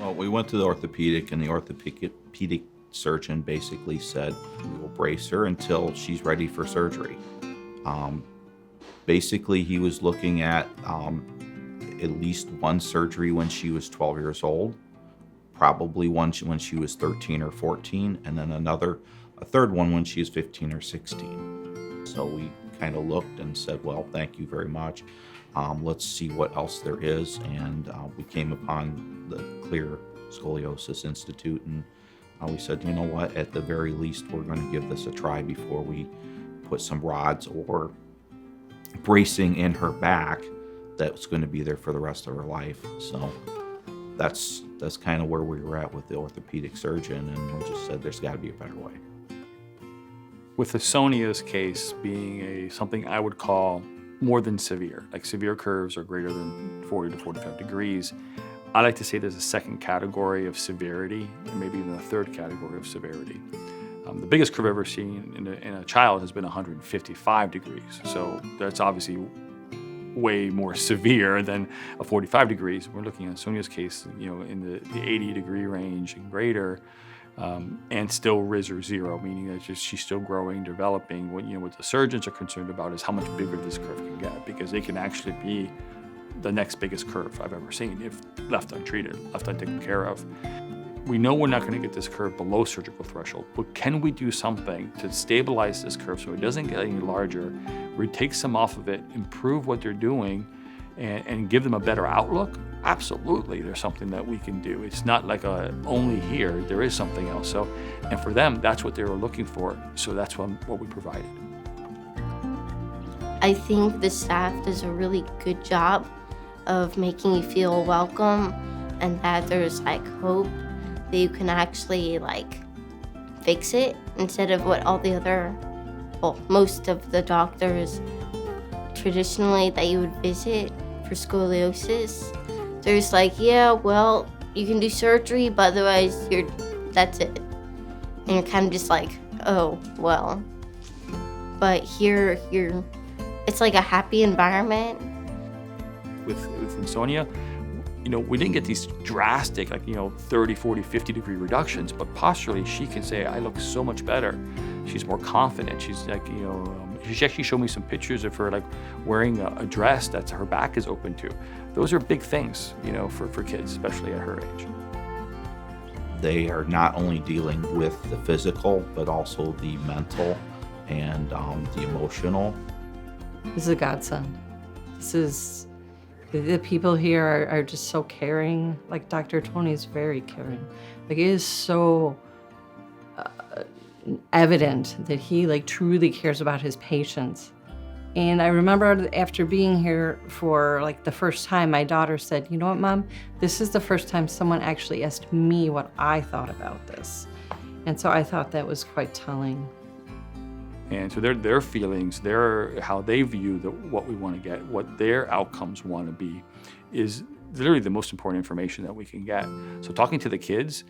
Well, we went to the orthopedic, and the orthopedic surgeon basically said, we will brace her until she's ready for surgery. Basically, he was looking at least one surgery when she was 12 years old, probably one when she was 13 or 14, and then a third one when she was 15 or 16. So we kind of looked and said, well, thank you very much. Let's see what else there is. And we came upon the Clear Scoliosis Institute, and we said, you know what, at the very least, we're going to give this a try before we put some rods or bracing in her back that's going to be there for the rest of her life. So that's kind of where we were at with the orthopedic surgeon, and we just said there's got to be a better way. With Ansonia's case being something I would call more than severe, like severe curves are greater than 40 to 45 degrees. I like to say there's a second category of severity, and maybe even a third category of severity. The biggest curve I've ever seen in a child has been 155 degrees. So that's obviously way more severe than a 45 degrees. We're looking at Sonia's case, in the 80 degree range and greater, and still RIS or zero, meaning that she's still growing, developing. What the surgeons are concerned about is how much bigger this curve can get, because it can actually be the next biggest curve I've ever seen if left untreated, left untaken care of. We know we're not going to get this curve below surgical threshold, but can we do something to stabilize this curve so it doesn't get any larger, we take some off of it, improve what they're doing, and give them a better outlook? Absolutely, there's something that we can do. It's not like only here, there is something else. So, and for them, that's what they were looking for, so that's what we provided. I think the staff does a really good job of making you feel welcome and that there's hope that you can actually fix it, instead of what all the other, most of the doctors traditionally that you would visit for scoliosis, there's yeah, well, you can do surgery, but otherwise that's it. And you're kind of just oh, well. But here, it's a happy environment. With Ansonia, we didn't get these drastic 30, 40, 50 degree reductions, but posturally she can say, I look so much better. She's more confident. She's she actually showed me some pictures of her wearing a dress that her back is open to. Those are big things, for kids, especially at her age. They are not only dealing with the physical, but also the mental and the emotional. This is a godsend. The people here are just so caring. Dr. Tony is very caring. It is so evident that he truly cares about his patients. And I remember after being here for the first time, my daughter said, you know what, Mom? This is the first time someone actually asked me what I thought about this. And so I thought that was quite telling. And so their feelings, how they view what we want to get, what their outcomes want to be, is literally the most important information that we can get. So talking to the kids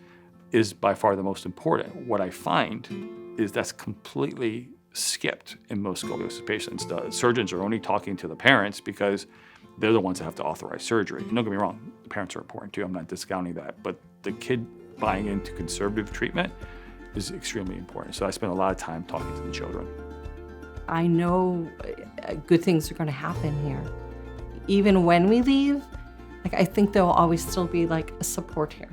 is by far the most important. What I find is that's completely skipped in most scoliosis patients. The surgeons are only talking to the parents because they're the ones that have to authorize surgery. And don't get me wrong, the parents are important too, I'm not discounting that, but the kid buying into conservative treatment is extremely important. So I spend a lot of time talking to the children. I know good things are going to happen here. Even when we leave, I think there will always still be a support here.